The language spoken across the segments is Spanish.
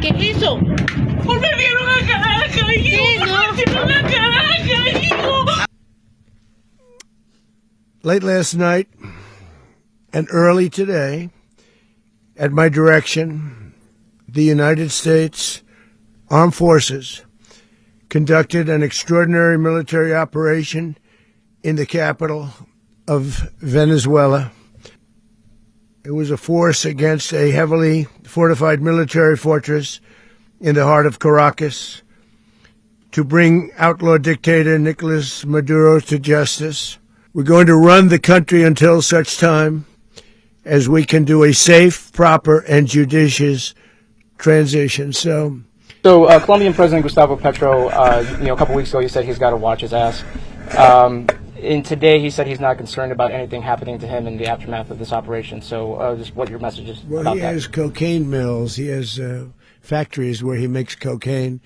¿Qué es eso? ¡Me dieron a Caracas, hijo! ¡Me dieron a Caracas, hijo! Late last night and early today, at my direction, the United States Armed Forces conducted an extraordinary military operation in the capital of Venezuela. It was a force against a heavily fortified military fortress in the heart of Caracas to bring outlaw dictator Nicolas Maduro to justice. We're going to run the country until such time as we can do a safe, proper, and judicious transition. So Colombian President Gustavo Petro, a couple weeks ago, he said he's got to watch his ass. And today he said he's not concerned about anything happening to him in the aftermath of this operation. So just what your message is well, about he that. has cocaine mills. He has factories where he makes cocaine.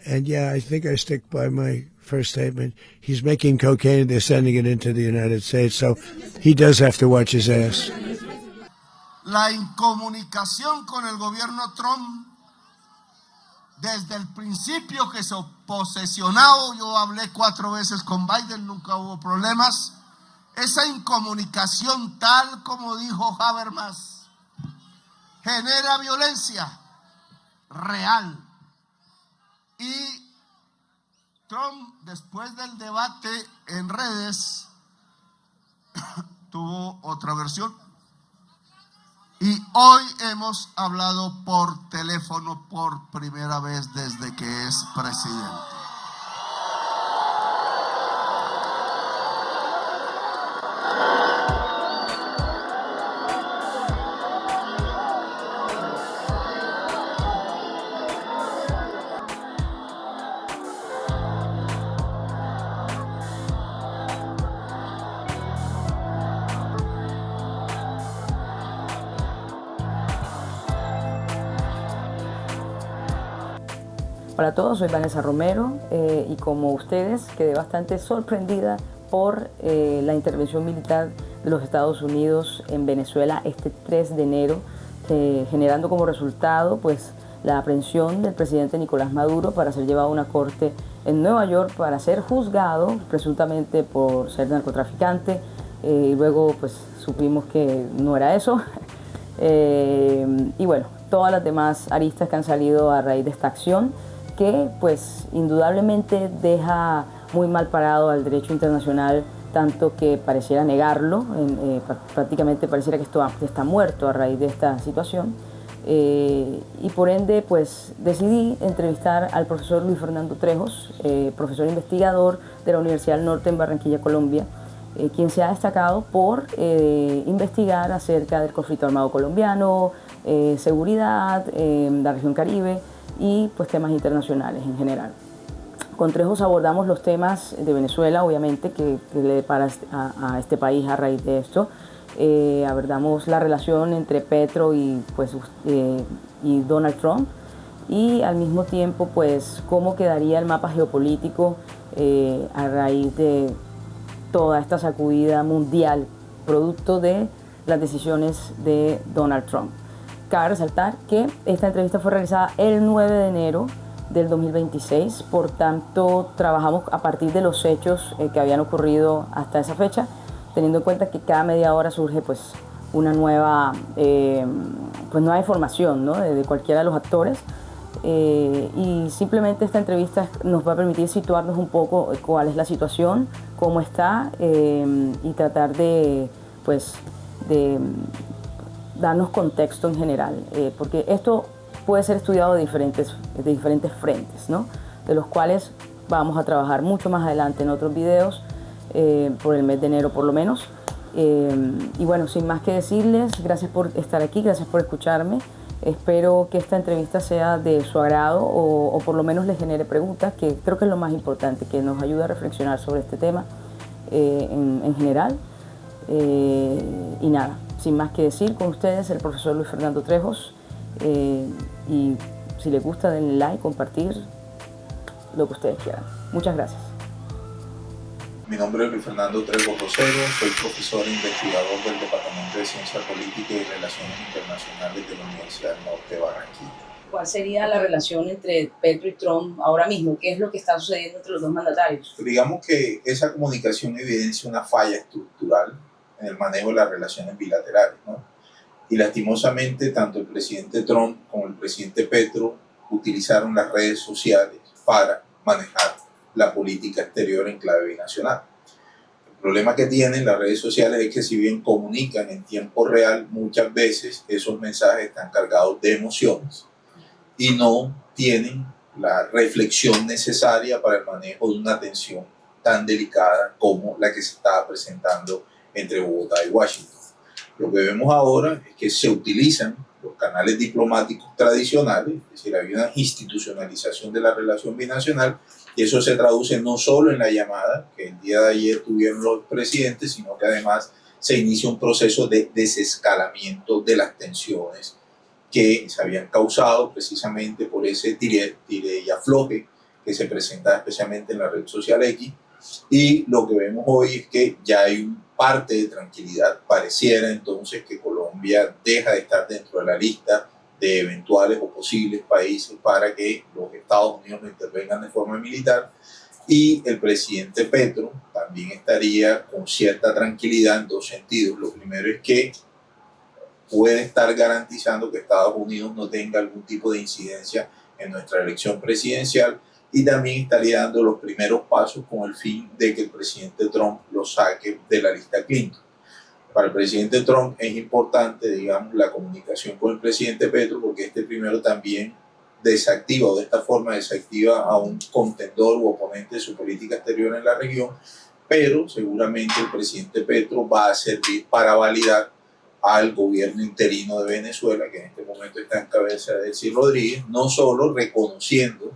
And yeah, I think I stick by my first statement. He's making cocaine. They're sending it into the United States. So he does have to watch his ass. La incomunicación con el gobierno Trump desde el principio que se posesionó, yo hablé 4 veces con Biden, nunca hubo problemas. Esa incomunicación, tal como dijo Habermas, genera violencia real. Y Trump, después del debate en redes, tuvo otra versión. Y hoy hemos hablado por teléfono por primera vez desde que es presidente. Hola a todos, soy Vanessa Romero y como ustedes quedé bastante sorprendida por la intervención militar de los Estados Unidos en Venezuela este 3 de enero, generando como resultado pues, la aprehensión del presidente Nicolás Maduro para ser llevado a una corte en Nueva York para ser juzgado presuntamente por ser narcotraficante y luego pues supimos que no era eso y bueno, todas las demás aristas que han salido a raíz de esta acción que pues indudablemente deja muy mal parado al derecho internacional, tanto que pareciera negarlo, prácticamente pareciera que esto está muerto a raíz de esta situación. Y por ende pues decidí entrevistar al profesor Luis Fernando Trejos, profesor investigador de la Universidad del Norte en Barranquilla, Colombia, quien se ha destacado por investigar acerca del conflicto armado colombiano, seguridad, la región Caribe, y pues temas internacionales en general. Con Trejos abordamos los temas de Venezuela, obviamente, que le depara a este país a raíz de esto. Abordamos la relación entre Petro y Donald Trump y al mismo tiempo pues cómo quedaría el mapa geopolítico a raíz de toda esta sacudida mundial producto de las decisiones de Donald Trump. Cabe resaltar que esta entrevista fue realizada el 9 de enero del 2026, por tanto trabajamos a partir de los hechos que habían ocurrido hasta esa fecha, teniendo en cuenta que cada media hora surge pues, una nueva información, ¿no? de cualquiera de los actores y simplemente esta entrevista nos va a permitir situarnos un poco cuál es la situación, cómo está y tratar de darnos contexto en general, porque esto puede ser estudiado de diferentes frentes, ¿no? De los cuales vamos a trabajar mucho más adelante en otros videos, por el mes de enero por lo menos. Y bueno, sin más que decirles, gracias por estar aquí, gracias por escucharme. Espero que esta entrevista sea de su agrado o por lo menos les genere preguntas, que creo que es lo más importante, que nos ayude a reflexionar sobre este tema en general. Y nada, sin más que decir, con ustedes el profesor Luis Fernando Trejos, y si les gusta denle like, compartir, lo que ustedes quieran. Muchas gracias. Mi nombre es Luis Fernando Trejos Rosero, soy profesor e investigador del Departamento de Ciencia Política y Relaciones Internacionales de la Universidad del Norte de Barranquilla. ¿Cuál sería la relación entre Petro y Trump ahora mismo? ¿Qué es lo que está sucediendo entre los dos mandatarios? Digamos que esa comunicación evidencia una falla estructural en el manejo de las relaciones bilaterales, ¿no? Y lastimosamente, tanto el presidente Trump como el presidente Petro utilizaron las redes sociales para manejar la política exterior en clave binacional. El problema que tienen las redes sociales es que si bien comunican en tiempo real, muchas veces esos mensajes están cargados de emociones y no tienen la reflexión necesaria para el manejo de una tensión tan delicada como la que se estaba presentando entre Bogotá y Washington. Lo que vemos ahora es que se utilizan los canales diplomáticos tradicionales, es decir, hay una institucionalización de la relación binacional y eso se traduce no solo en la llamada que el día de ayer tuvieron los presidentes, sino que además se inicia un proceso de desescalamiento de las tensiones que se habían causado precisamente por ese tire y afloje que se presenta especialmente en la red social X. Y lo que vemos hoy es que ya hay un parte de tranquilidad. Pareciera entonces que Colombia deja de estar dentro de la lista de eventuales o posibles países para que los Estados Unidos no intervengan de forma militar. Y el presidente Petro también estaría con cierta tranquilidad en dos sentidos. Lo primero es que puede estar garantizando que Estados Unidos no tenga algún tipo de incidencia en nuestra elección presidencial y también estaría dando los primeros pasos con el fin de que el presidente Trump lo saque de la lista Clinton. Para el presidente Trump es importante, digamos, la comunicación con el presidente Petro porque este primero también desactiva o de esta forma desactiva a un contendor u oponente de su política exterior en la región, pero seguramente el presidente Petro va a servir para validar al gobierno interino de Venezuela, que en este momento está en cabeza de Delcy Rodríguez, no solo reconociendo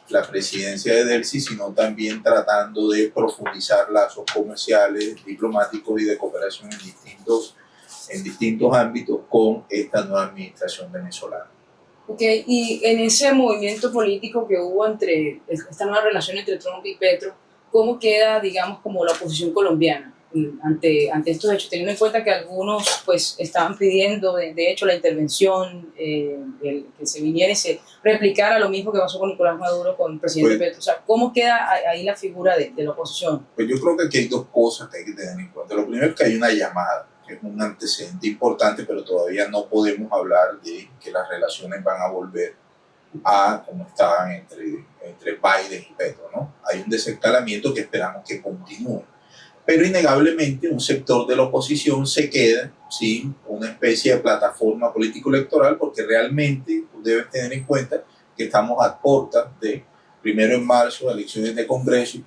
la presidencia de Delcy, sino también tratando de profundizar lazos comerciales, diplomáticos y de cooperación en distintos ámbitos con esta nueva administración venezolana. Okay. Y en ese movimiento político que hubo entre esta nueva relación entre Trump y Petro, ¿cómo queda, digamos, como la oposición colombiana ante estos hechos, teniendo en cuenta que algunos pues estaban pidiendo de hecho la intervención, que se viniera y se replicara lo mismo que pasó con Nicolás Maduro con el presidente Petro? O sea, ¿cómo queda ahí la figura de la oposición? Pues yo creo que aquí hay dos cosas que hay que tener en cuenta. Lo primero es que hay una llamada, que es un antecedente importante, pero todavía no podemos hablar de que las relaciones van a volver a como estaban entre Biden y Petro, ¿no? Hay un desescalamiento que esperamos que continúe. Pero innegablemente un sector de la oposición se queda sin una especie de plataforma político-electoral porque realmente tú debes tener en cuenta que estamos a puertas de, primero en marzo, elecciones de Congreso y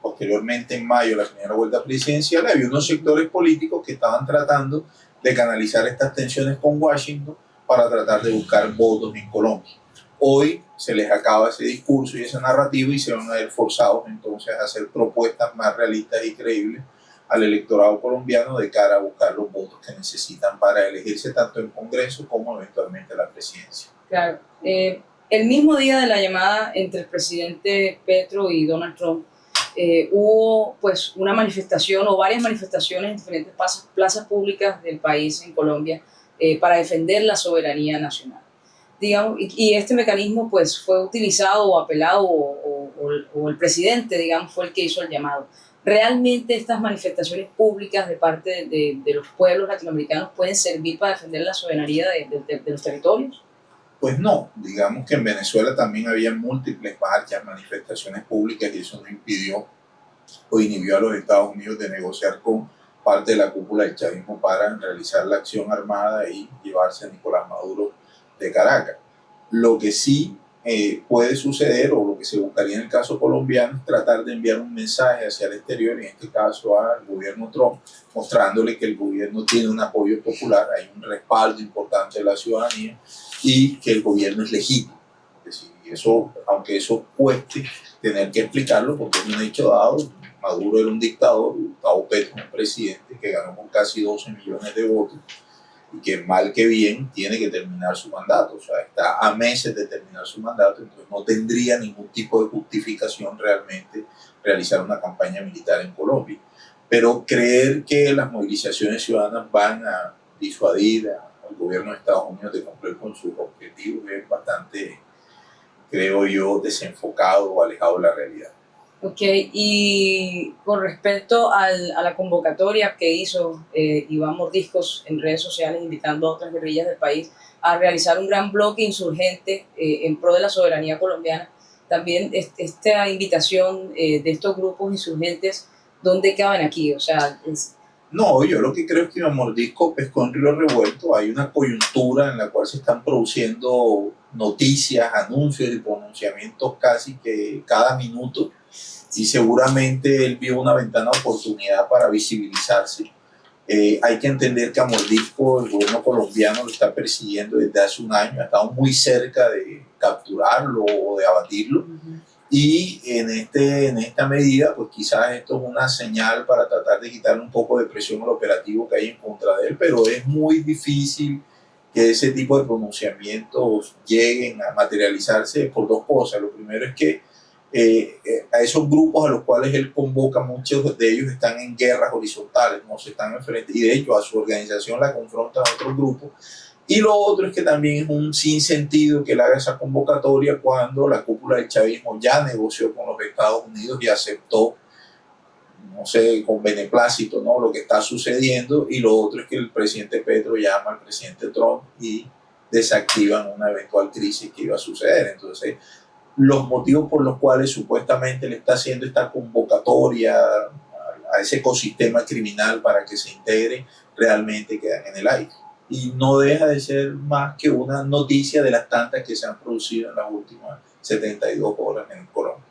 posteriormente en mayo la primera vuelta presidencial. Había unos sectores políticos que estaban tratando de canalizar estas tensiones con Washington para tratar de buscar votos en Colombia. Hoy se les acaba ese discurso y esa narrativa y se van a ver forzados entonces a hacer propuestas más realistas y creíbles al electorado colombiano de cara a buscar los votos que necesitan para elegirse tanto en Congreso como eventualmente la presidencia. Claro. El mismo día de la llamada entre el presidente Petro y Donald Trump, hubo pues una manifestación o varias manifestaciones en diferentes plazas públicas del país en Colombia para defender la soberanía nacional. Digamos, y este mecanismo pues fue utilizado o apelado o el presidente, digamos, fue el que hizo el llamado. ¿Realmente estas manifestaciones públicas de parte de los pueblos latinoamericanos pueden servir para defender la soberanía de los territorios? Pues no, digamos que en Venezuela también había múltiples marchas, manifestaciones públicas y eso no impidió o inhibió a los Estados Unidos de negociar con parte de la cúpula del chavismo para realizar la acción armada y llevarse a Nicolás Maduro de Caracas. Lo que sí puede suceder o lo que se buscaría en el caso colombiano es tratar de enviar un mensaje hacia el exterior, en este caso al gobierno Trump, mostrándole que el gobierno tiene un apoyo popular, hay un respaldo importante de la ciudadanía y que el gobierno es legítimo. Es decir, eso, aunque eso cueste tener que explicarlo porque es un hecho dado, Maduro era un dictador, Gustavo Petro un presidente que ganó con casi 12 millones de votos y que mal que bien tiene que terminar su mandato, o sea, está a meses de terminar su mandato, entonces no tendría ningún tipo de justificación realmente realizar una campaña militar en Colombia. Pero creer que las movilizaciones ciudadanas van a disuadir al gobierno de Estados Unidos de cumplir con sus objetivos es bastante, creo yo, desenfocado o alejado de la realidad. Ok, y con respecto a la convocatoria que hizo Iván Mordiscos en redes sociales invitando a otras guerrillas del país a realizar un gran bloque insurgente en pro de la soberanía colombiana, también esta invitación de estos grupos insurgentes, ¿dónde caben aquí? O sea, No, yo lo que creo es que Iván Mordisco pescó en río revuelto. Hay una coyuntura en la cual se están produciendo noticias, anuncios y pronunciamientos casi que cada minuto, y seguramente él vio una ventana de oportunidad para visibilizarse. Hay que entender que a Mordisco el gobierno colombiano lo está persiguiendo desde hace un año, ha estado muy cerca de capturarlo o de abatirlo. Y en esta medida, pues quizás esto es una señal para tratar de quitarle un poco de presión al operativo que hay en contra de él, pero es muy difícil que ese tipo de pronunciamientos lleguen a materializarse por dos cosas. Lo primero es que a esos grupos a los cuales él convoca, muchos de ellos están en guerras horizontales, no se están enfrentando, y de hecho a su organización la confrontan a otros grupos. Y lo otro es que también es un sinsentido que él haga esa convocatoria cuando la cúpula del chavismo ya negoció con los Estados Unidos y aceptó, no sé, con beneplácito, ¿no?, lo que está sucediendo. Y lo otro es que el presidente Petro llama al presidente Trump y desactivan una eventual crisis que iba a suceder. Entonces, los motivos por los cuales supuestamente le está haciendo esta convocatoria a ese ecosistema criminal para que se integre realmente quedan en el aire. Y no deja de ser más que una noticia de las tantas que se han producido en las últimas 72 horas en Colombia.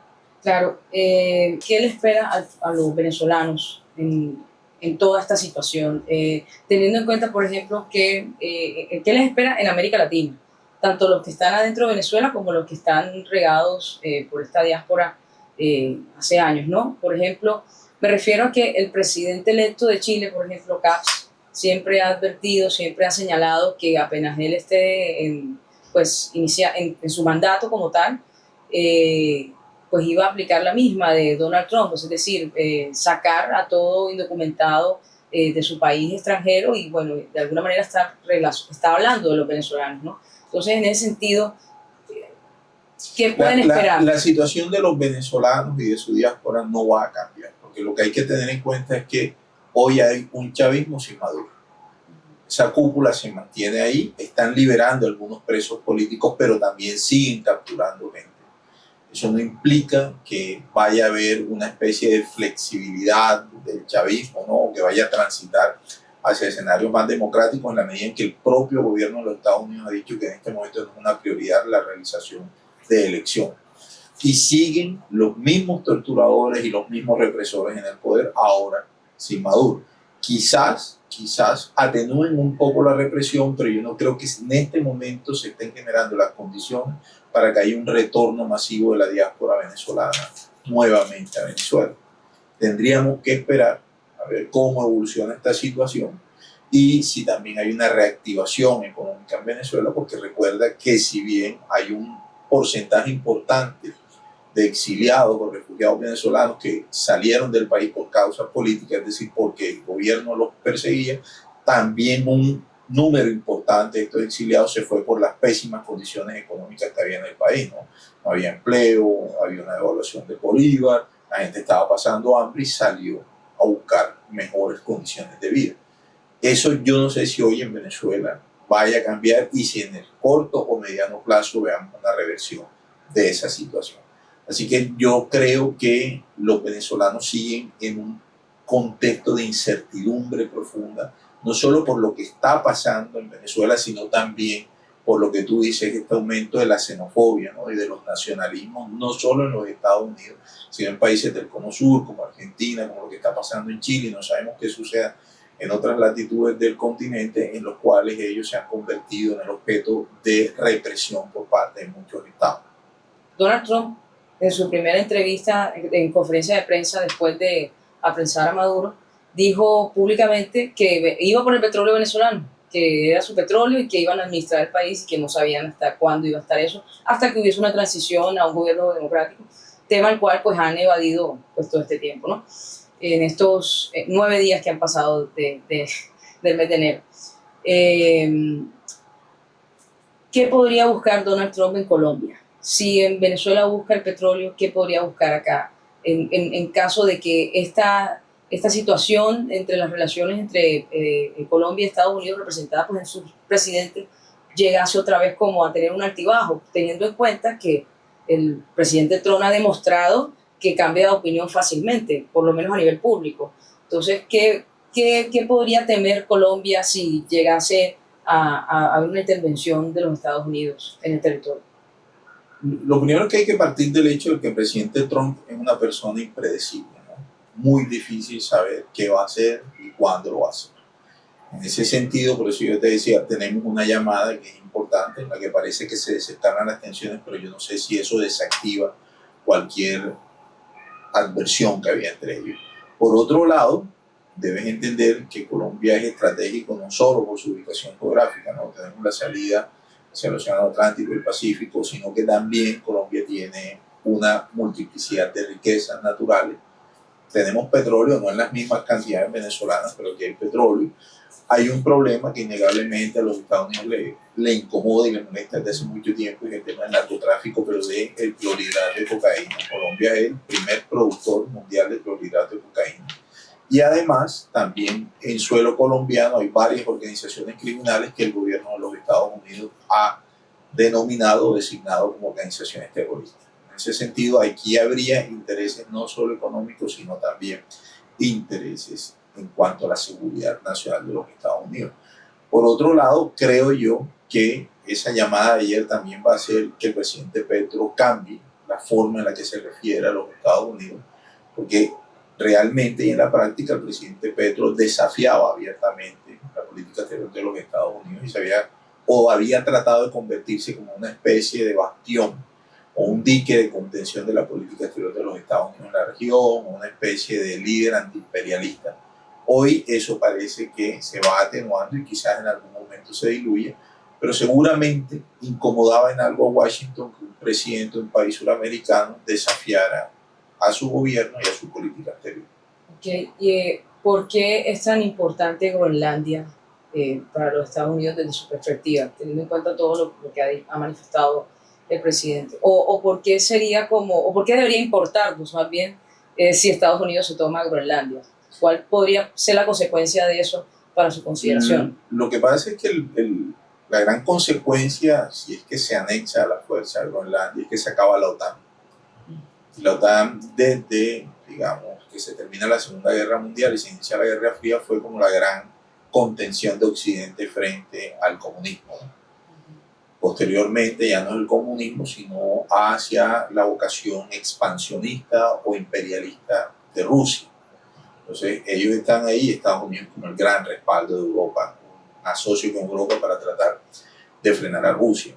claro, ¿qué le espera a los venezolanos en toda esta situación? Teniendo en cuenta, por ejemplo, ¿qué les espera en América Latina? Tanto los que están adentro de Venezuela como los que están regados por esta diáspora hace años, ¿no? Por ejemplo, me refiero a que el presidente electo de Chile, por ejemplo, Kast, siempre ha advertido, siempre ha señalado que apenas él esté en su mandato como tal, pues iba a aplicar la misma de Donald Trump, es decir, sacar a todo indocumentado de su país extranjero y, bueno, de alguna manera está hablando de los venezolanos, ¿no? Entonces, en ese sentido, ¿qué pueden esperar? La situación de los venezolanos y de su diáspora no va a cambiar, porque lo que hay que tener en cuenta es que hoy hay un chavismo sin Maduro. Esa cúpula se mantiene ahí, están liberando algunos presos políticos, pero también siguen capturando gente. Eso no implica que vaya a haber una especie de flexibilidad del chavismo, ¿no?, o que vaya a transitar hacia escenarios más democráticos, en la medida en que el propio gobierno de los Estados Unidos ha dicho que en este momento no es una prioridad la realización de elecciones. Y siguen los mismos torturadores y los mismos represores en el poder, ahora sin Maduro. Quizás atenúen un poco la represión, pero yo no creo que en este momento se estén generando las condiciones para que haya un retorno masivo de la diáspora venezolana nuevamente a Venezuela. Tendríamos que esperar a ver cómo evoluciona esta situación y si también hay una reactivación económica en Venezuela, porque recuerda que si bien hay un porcentaje importante de exiliados o refugiados venezolanos que salieron del país por causas políticas, es decir, porque el gobierno los perseguía, también un número importante de estos exiliados se fue por las pésimas condiciones económicas que había en el país, ¿no? No había empleo, había una devaluación del bolívar, la gente estaba pasando hambre y salió a buscar mejores condiciones de vida. Eso yo no sé si hoy en Venezuela vaya a cambiar y si en el corto o mediano plazo veamos una reversión de esa situación. Así que yo creo que los venezolanos siguen en un contexto de incertidumbre profunda, no solo por lo que está pasando en Venezuela, sino también por lo que tú dices, este aumento de la xenofobia, ¿no?, y de los nacionalismos, no solo en los Estados Unidos, sino en países del Cono Sur, como Argentina, como lo que está pasando en Chile, y no sabemos qué suceda en otras latitudes del continente, en los cuales ellos se han convertido en el objeto de represión por parte de muchos estados. Donald Trump, en su primera entrevista en conferencia de prensa después de apresar a Maduro, dijo públicamente que iba por el petróleo venezolano, que era su petróleo y que iban a administrar el país y que no sabían hasta cuándo iba a estar eso, hasta que hubiese una transición a un gobierno democrático, tema al cual pues han evadido pues todo este tiempo, ¿no?, en estos 9 días que han pasado del mes de enero. ¿Qué podría buscar Donald Trump en Colombia? Si en Venezuela busca el petróleo, ¿qué podría buscar acá? En caso de que esta situación entre las relaciones entre Colombia y Estados Unidos, representada pues, en su presidente, llegase otra vez como a tener un altibajo, teniendo en cuenta que el presidente Trump ha demostrado que cambia de opinión fácilmente, por lo menos a nivel público. Entonces, ¿qué podría temer Colombia si llegase a haber una intervención de los Estados Unidos en el territorio? Lo primero que hay que partir del hecho de que el presidente Trump es una persona impredecible, ¿no? Muy difícil saber qué va a hacer y cuándo lo va a hacer. En ese sentido, por eso yo te decía, tenemos una llamada que es importante, en la que parece que se desescalan las tensiones, pero yo no sé si eso desactiva cualquier adversión que había entre ellos. Por otro lado, debes entender que Colombia es estratégico no solo por su ubicación geográfica, ¿no? Tenemos la salida hacia el Océano Atlántico y el Pacífico, sino que también Colombia tiene una multiplicidad de riquezas naturales. Tenemos petróleo, no en las mismas cantidades venezolanas, pero aquí hay petróleo. Hay un problema que innegablemente a los Estados Unidos le incomoda y le molesta desde hace mucho tiempo, es el tema del narcotráfico, pero del clorhidrato de cocaína. Colombia es el primer productor mundial de clorhidrato de cocaína. Y además, también en suelo colombiano hay varias organizaciones criminales que el gobierno de los Estados Unidos ha denominado o designado como organizaciones terroristas. En ese sentido, aquí habría intereses no solo económicos, sino también intereses en cuanto a la seguridad nacional de los Estados Unidos. Por otro lado, creo yo que esa llamada de ayer también va a hacer que el presidente Petro cambie la forma en la que se refiere a los Estados Unidos, porque realmente y en la práctica el presidente Petro desafiaba abiertamente la política exterior de los Estados Unidos y había tratado de convertirse como una especie de bastión o un dique de contención de la política exterior de los Estados Unidos en la región, o una especie de líder antiimperialista. Hoy eso parece que se va atenuando y quizás en algún momento se diluye, pero seguramente incomodaba en algo a Washington que un presidente de un país suramericano desafiara a su gobierno y a su política exterior. Okay. ¿Y por qué es tan importante Groenlandia para los Estados Unidos desde su perspectiva, teniendo en cuenta todo lo que ha manifestado el presidente? ¿O por qué sería o por qué debería importarnos más bien si Estados Unidos se toma Groenlandia? ¿Cuál podría ser la consecuencia de eso para su consideración? Lo que pasa es que la gran consecuencia, si es que se anexa a la fuerza de Groenlandia, es que se acaba la OTAN. La OTAN, desde, digamos, que se termina la Segunda Guerra Mundial y se inicia la Guerra Fría, fue como la gran contención de Occidente frente al comunismo. Posteriormente ya no es el comunismo, sino hacia la vocación expansionista o imperialista de Rusia. Entonces ellos están ahí, Estados Unidos como el gran respaldo de Europa, un asocio con Europa para tratar de frenar a Rusia.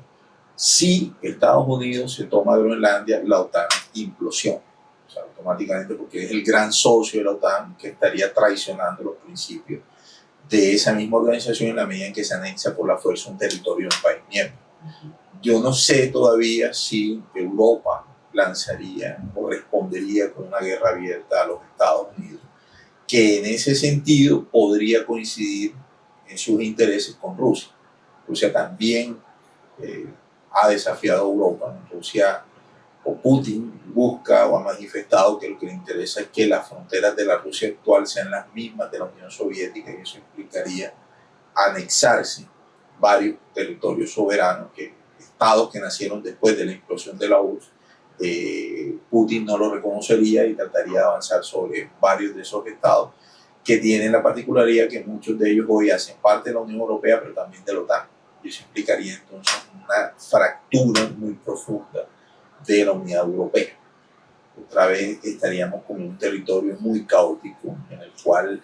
Si Estados Unidos se toma Groenlandia, la OTAN implosiona, o sea, automáticamente, porque es el gran socio de la OTAN que estaría traicionando los principios de esa misma organización en la medida en que se anexa por la fuerza un territorio de un país miembro. Yo no sé todavía si Europa lanzaría o respondería con una guerra abierta a los Estados Unidos, que en ese sentido podría coincidir en sus intereses con Rusia. Rusia también ha desafiado a Europa. Rusia o Putin busca o ha manifestado que lo que le interesa es que las fronteras de la Rusia actual sean las mismas de la Unión Soviética, y eso implicaría anexarse varios territorios soberanos, estados que nacieron después de la implosión de la URSS. Putin no lo reconocería y trataría de avanzar sobre varios de esos estados, que tienen la particularidad que muchos de ellos hoy hacen parte de la Unión Europea, pero también de la OTAN. Y eso implicaría entonces una fractura muy profunda de la unidad europea. Otra vez estaríamos con un territorio muy caótico en el cual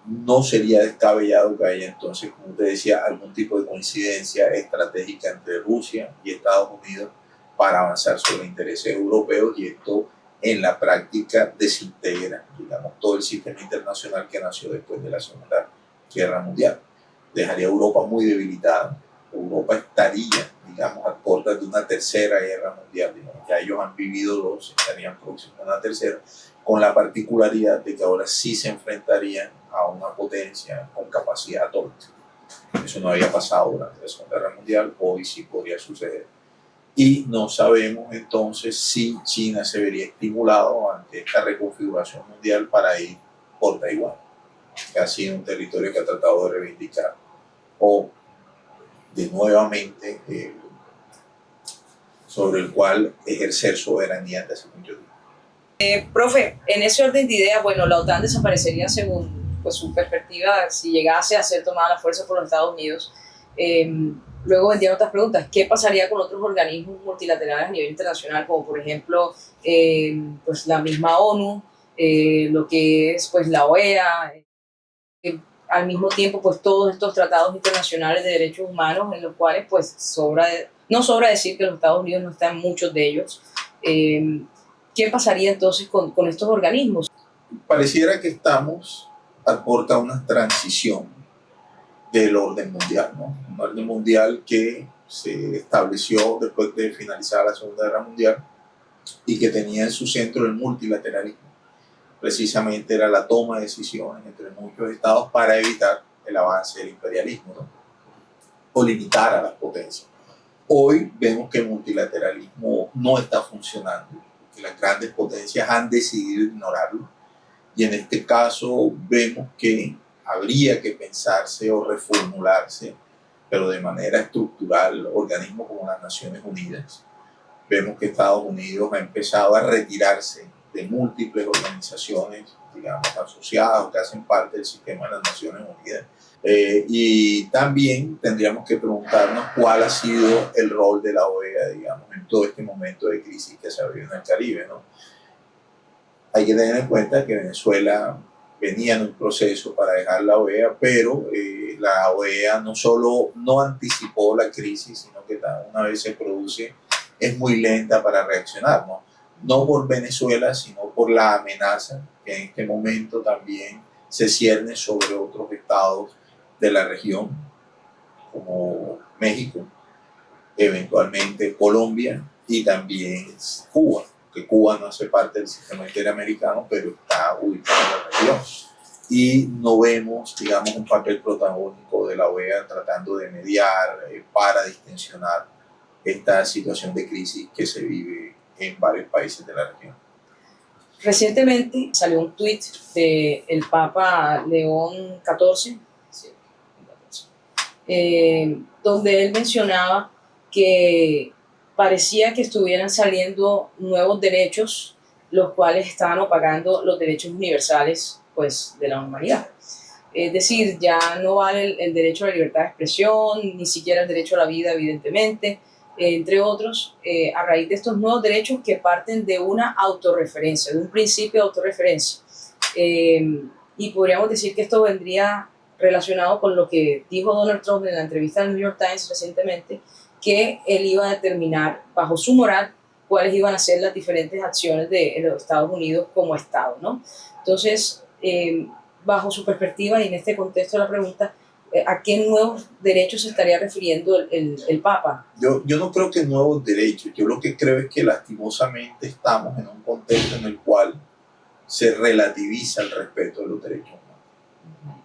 no sería descabellado que haya entonces, como te decía, algún tipo de coincidencia estratégica entre Rusia y Estados Unidos para avanzar sobre intereses europeos, y esto en la práctica desintegra, digamos, todo el sistema internacional que nació después de la Segunda Guerra Mundial. Dejaría a Europa muy debilitada. Europa estaría, digamos, a puertas de una tercera guerra mundial. Digamos, ya ellos han vivido dos, estarían próximos a una tercera, con la particularidad de que ahora sí se enfrentarían a una potencia con capacidad atómica. Eso no había pasado durante la Segunda Guerra Mundial, hoy sí podría suceder. Y no sabemos entonces si China se vería estimulado ante esta reconfiguración mundial para ir por Taiwán, que ha sido un territorio que ha tratado de reivindicar, o de nuevamente sobre el cual ejercer soberanía desde hace mucho tiempo. Profe, en ese orden de ideas, bueno, la OTAN desaparecería según pues, su perspectiva si llegase a ser tomada la fuerza por los Estados Unidos. Luego vendrían otras preguntas. ¿Qué pasaría con otros organismos multilaterales a nivel internacional, como por ejemplo pues la misma ONU, lo que es pues la OEA, al mismo tiempo pues todos estos tratados internacionales de derechos humanos en los cuales pues no sobra decir que los Estados Unidos no están en muchos de ellos? ¿Qué pasaría entonces con estos organismos? Pareciera que estamos a puerta de una transición del orden mundial, ¿no? Un orden mundial que se estableció después de finalizar la Segunda Guerra Mundial y que tenía en su centro el multilateralismo. Precisamente era la toma de decisiones entre muchos estados para evitar el avance del imperialismo, ¿no? O limitar a las potencias. Hoy vemos que el multilateralismo no está funcionando, que las grandes potencias han decidido ignorarlo, y en este caso vemos que habría que pensarse o reformularse, pero de manera estructural, organismos como las Naciones Unidas. Vemos que Estados Unidos ha empezado a retirarse de múltiples organizaciones, digamos, asociadas o que hacen parte del sistema de las Naciones Unidas. Y también tendríamos que preguntarnos cuál ha sido el rol de la OEA, digamos, en todo este momento de crisis que se ha vivido en el Caribe, ¿no? Hay que tener en cuenta que Venezuela venía en un proceso para dejar la OEA, pero la OEA no solo no anticipó la crisis, sino que una vez se produce es muy lenta para reaccionar, ¿no? No por Venezuela, sino por la amenaza que en este momento también se cierne sobre otros estados de la región, como México, eventualmente Colombia y también Cuba, que Cuba no hace parte del sistema interamericano, pero está ubicado en la región. Y no vemos, digamos, un papel protagónico de la OEA tratando de mediar para distensionar esta situación de crisis que se vive en varios países de la región. Recientemente salió un tuit del Papa León XIV, donde él mencionaba que parecía que estuvieran saliendo nuevos derechos, los cuales estaban opacando los derechos universales pues, de la humanidad. Es decir, ya no vale el derecho a la libertad de expresión, ni siquiera el derecho a la vida, evidentemente, entre otros, a raíz de estos nuevos derechos que parten de una autorreferencia, de un principio de autorreferencia. Y podríamos decir que esto vendría relacionado con lo que dijo Donald Trump en la entrevista del New York Times recientemente, que él iba a determinar bajo su moral cuáles iban a ser las diferentes acciones de los Estados Unidos como Estado, ¿no? Entonces, bajo su perspectiva y en este contexto de la pregunta, ¿a qué nuevos derechos se estaría refiriendo el Papa? Yo no creo que nuevos derechos, yo lo que creo es que lastimosamente estamos en un contexto en el cual se relativiza el respeto de los derechos humanos.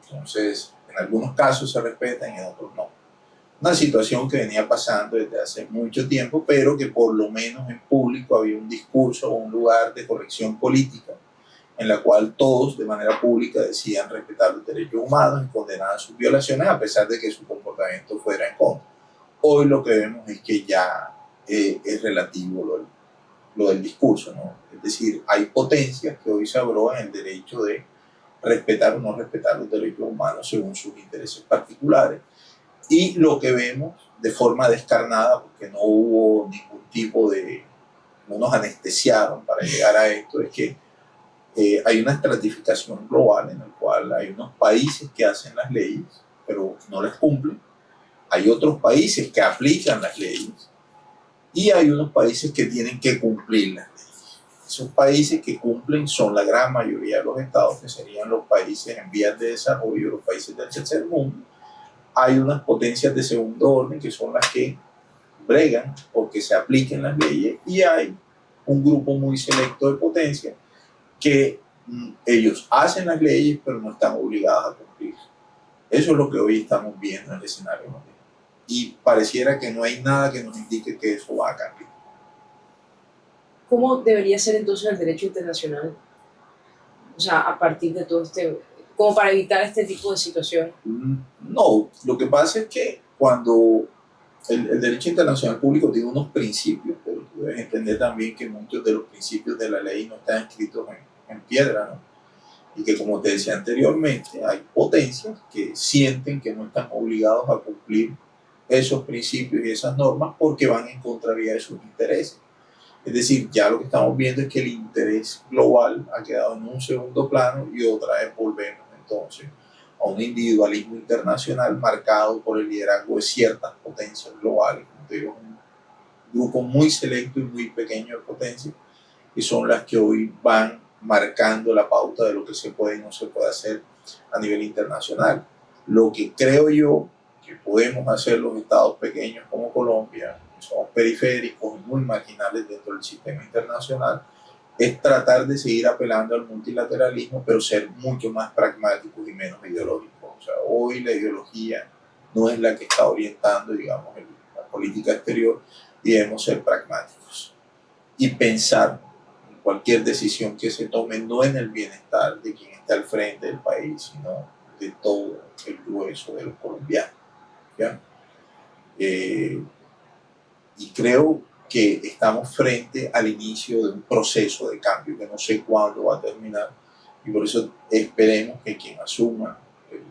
Entonces, en algunos casos se respetan y en otros no. Una situación que venía pasando desde hace mucho tiempo, pero que por lo menos en público había un discurso o un lugar de corrección política en la cual todos de manera pública decían respetar los derechos humanos y condenaban sus violaciones a pesar de que su comportamiento fuera en contra. Hoy lo que vemos es que ya es relativo lo del discurso, ¿no? Es decir, hay potencias que hoy se abrogan el derecho de respetar o no respetar los derechos humanos según sus intereses particulares. Y lo que vemos de forma descarnada, porque no hubo ningún tipo no nos anestesiaron para llegar a esto, es que hay una estratificación global en la cual hay unos países que hacen las leyes, pero no las cumplen. Hay otros países que aplican las leyes y hay unos países que tienen que cumplir las leyes. Esos países que cumplen son la gran mayoría de los estados, que serían los países en vías de desarrollo, los países del tercer mundo. Hay unas potencias de segundo orden que son las que bregan porque se apliquen las leyes y hay un grupo muy selecto de potencias que ellos hacen las leyes pero no están obligados a cumplir. Eso es lo que hoy estamos viendo en el escenario mundial. Y pareciera que no hay nada que nos indique que eso va a cambiar. ¿Cómo debería ser entonces el derecho internacional? O sea, a partir de todo este, como para evitar este tipo de situación. No, lo que pasa es que cuando el derecho internacional público tiene unos principios, pero tú debes entender también que muchos de los principios de la ley no están escritos en piedra, ¿no? Y que, como te decía anteriormente, hay potencias que sienten que no están obligados a cumplir esos principios y esas normas porque van en contravía de sus intereses. Es decir, ya lo que estamos viendo es que el interés global ha quedado en un segundo plano y otra vez volvemos entonces a un individualismo internacional marcado por el liderazgo de ciertas potencias globales, como te digo, un grupo muy selecto y muy pequeño de potencias, que son las que hoy van marcando la pauta de lo que se puede y no se puede hacer a nivel internacional. Lo que creo yo que podemos hacer los estados pequeños como Colombia, que somos periféricos y muy marginales dentro del sistema internacional, es tratar de seguir apelando al multilateralismo, pero ser mucho más pragmáticos y menos ideológicos. O sea, hoy la ideología no es la que está orientando, digamos, la política exterior, y debemos ser pragmáticos y pensar en cualquier decisión que se tome no en el bienestar de quien está al frente del país, sino de todo el grueso de los colombianos, ¿ya? Y creo que estamos frente al inicio de un proceso de cambio que no sé cuándo va a terminar, y por eso esperemos que quien asuma el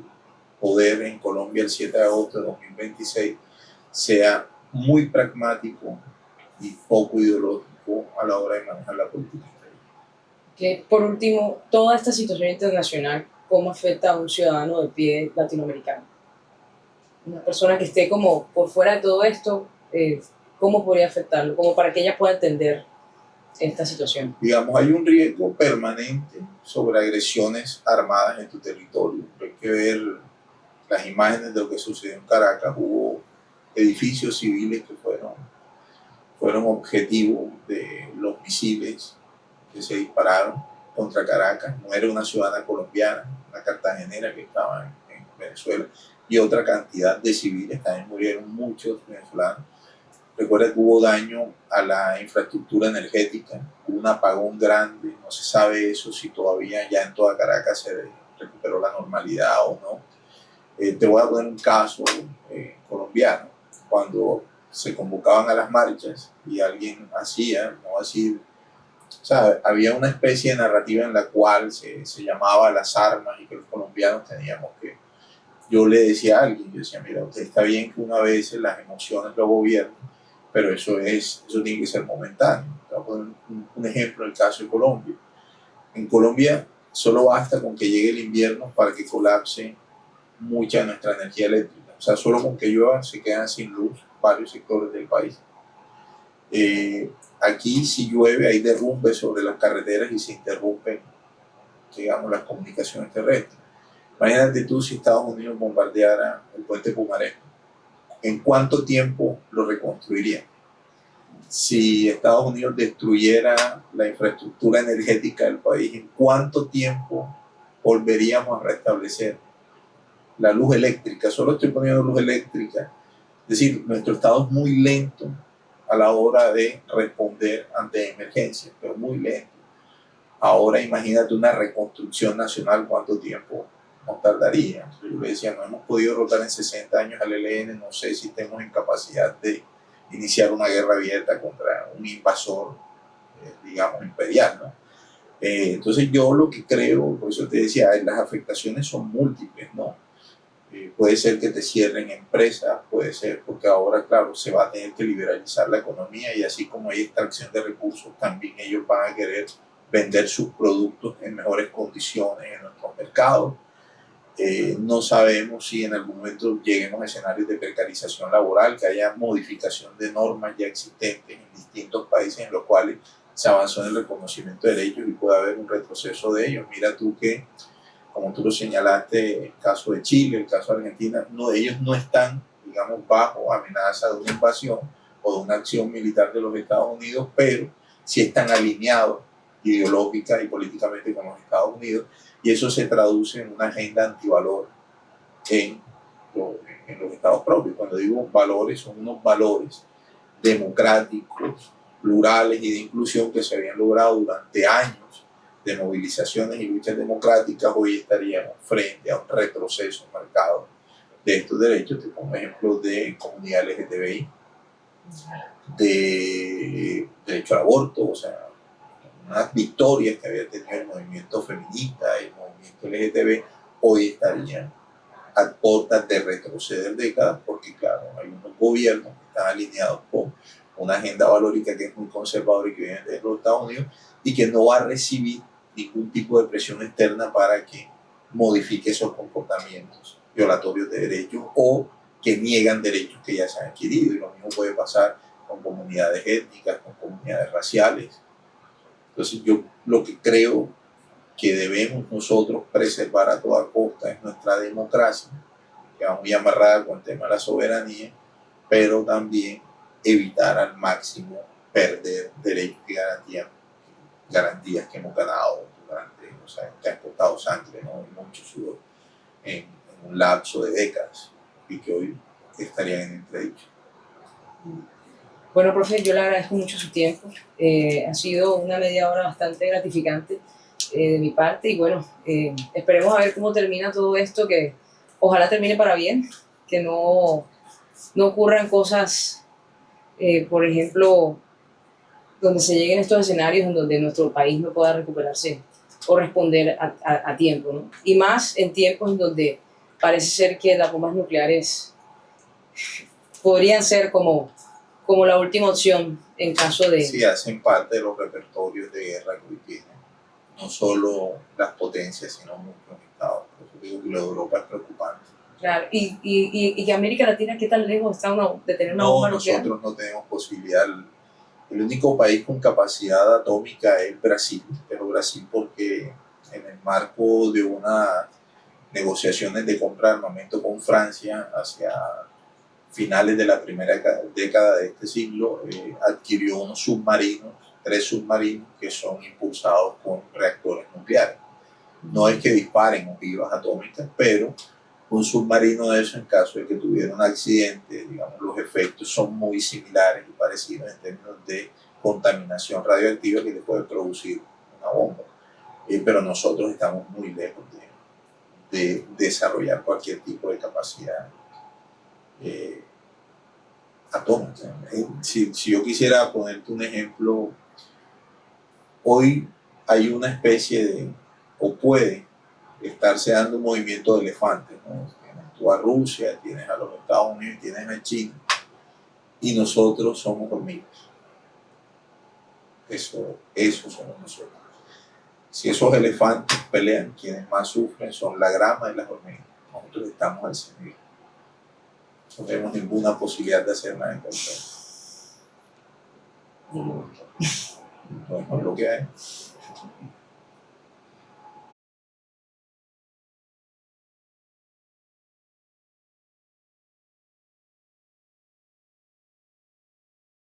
poder en Colombia el 7 de agosto de 2026 sea muy pragmático y poco ideológico a la hora de manejar la política exterior. Que, por último, toda esta situación internacional, ¿cómo afecta a un ciudadano de pie latinoamericano? Una persona que esté como por fuera de todo esto, ¿cómo podría afectarlo? Como para que ella pueda entender esta situación. Digamos, hay un riesgo permanente sobre agresiones armadas en tu territorio. Hay que ver las imágenes de lo que sucedió en Caracas. Hubo edificios civiles que fueron objetivo de los misiles que se dispararon contra Caracas. No era una ciudadana colombiana, una cartagenera que estaba en Venezuela, y otra cantidad de civiles, también murieron muchos venezolanos. Recuerda que hubo daño a la infraestructura energética, hubo un apagón grande, no se sabe eso si todavía ya en toda Caracas se recuperó la normalidad o no. Te voy a poner un caso colombiano. Cuando se convocaban a las marchas y alguien hacía, no así, o sea, había una especie de narrativa en la cual se llamaba a las armas y que los colombianos teníamos que... Yo le decía a alguien, yo decía, mira, usted está bien que una vez las emociones lo gobiernen, pero eso tiene que ser momentáneo. Voy a poner un ejemplo en el caso de Colombia. En Colombia solo basta con que llegue el invierno para que colapse mucha de nuestra energía eléctrica. O sea, solo con que llueva se quedan sin luz varios sectores del país. Aquí si llueve hay derrumbes sobre las carreteras y se interrumpen, digamos, las comunicaciones terrestres. Imagínate tú si Estados Unidos bombardeara el puente Pumarejo. ¿En cuánto tiempo lo reconstruiría? Si Estados Unidos destruyera la infraestructura energética del país, ¿en cuánto tiempo volveríamos a restablecer la luz eléctrica? Solo estoy poniendo luz eléctrica. Es decir, nuestro Estado es muy lento a la hora de responder ante emergencias, pero muy lento. Ahora imagínate una reconstrucción nacional, ¿cuánto tiempo nos tardaría? Yo le decía, no hemos podido rotar en 60 años al ELN, no sé si tenemos en capacidad de iniciar una guerra abierta contra un invasor, digamos, imperial, ¿no? Entonces yo lo que creo, por eso te decía, las afectaciones son múltiples, ¿no? Puede ser que te cierren empresas, puede ser porque ahora, claro, se va a tener que liberalizar la economía y así como hay extracción de recursos, también ellos van a querer vender sus productos en mejores condiciones en nuestros mercados. No sabemos si en algún momento lleguemos a escenarios de precarización laboral, que haya modificación de normas ya existentes en distintos países en los cuales se avanzó en el reconocimiento de derechos y puede haber un retroceso de ellos. Mira tú que, como tú lo señalaste, el caso de Chile, el caso de Argentina, ellos no están, digamos, bajo amenaza de una invasión o de una acción militar de los Estados Unidos, pero sí están alineados ideológica y políticamente con los Estados Unidos, y eso se traduce en una agenda antivalor en, en los estados propios. Cuando digo valores, son unos valores democráticos, plurales y de inclusión que se habían logrado durante años de movilizaciones y luchas democráticas. Hoy estaríamos frente a un retroceso marcado de estos derechos. Te pongo ejemplos de comunidad LGTBI, de derecho al aborto, o sea, unas victorias que había tenido el movimiento feminista, el movimiento LGTB, hoy estarían a puertas de retroceder décadas, porque claro, hay unos gobiernos que están alineados con una agenda valórica que es muy conservadora y que viene de los Estados Unidos y que no va a recibir ningún tipo de presión externa para que modifique esos comportamientos violatorios de derechos o que niegan derechos que ya se han adquirido. Y lo mismo puede pasar con comunidades étnicas, con comunidades raciales. Entonces yo lo que creo que debemos nosotros preservar a toda costa es nuestra democracia, que va muy amarrada con el tema de la soberanía, pero también evitar al máximo perder derechos y garantías que hemos ganado durante, o sea, que han costado sangre, ¿no? Y mucho sudor en un lapso de décadas y que hoy estarían en entredicho. Bueno, profe, yo le agradezco mucho su tiempo. Ha sido una media hora bastante gratificante de mi parte y bueno, esperemos a ver cómo termina todo esto, que ojalá termine para bien, que no ocurran cosas, por ejemplo, donde se lleguen estos escenarios en donde nuestro país no pueda recuperarse o responder a tiempo, ¿no? Y más en tiempos en donde parece ser que las bombas nucleares podrían ser como la última opción en caso de... Sí, hacen parte de los repertorios de guerra que hoy tienen, no solo las potencias, sino muchos estados. Por eso digo que lo de Europa es preocupante. Claro, y que América Latina, ¿qué tan lejos está de tener una bomba nuclear? Nosotros no tenemos posibilidad. El único país con capacidad atómica es Brasil, pero Brasil porque en el marco de unas negociaciones de compra de armamento con Francia hacia finales de la primera década de este siglo, adquirió unos submarinos, 3 submarinos que son impulsados con reactores nucleares. No es que disparen ojivas atómicas, pero un submarino de eso, en caso de que tuviera un accidente, digamos, los efectos son muy similares y parecidos en términos de contaminación radioactiva que le puede producir una bomba. Pero nosotros estamos muy lejos de desarrollar cualquier tipo de capacidad atómica. Si yo quisiera ponerte un ejemplo, hoy hay una especie de, o puede estarse dando un movimiento de elefantes, ¿no? Tienes tú a Rusia, tienes a los Estados Unidos, tienes a China, y nosotros somos hormigas. Eso somos nosotros. Si esos elefantes pelean, quienes más sufren son la grama y las hormigas. Nosotros estamos al centro. No tenemos ninguna posibilidad de hacer nada en contra. No es lo que hay.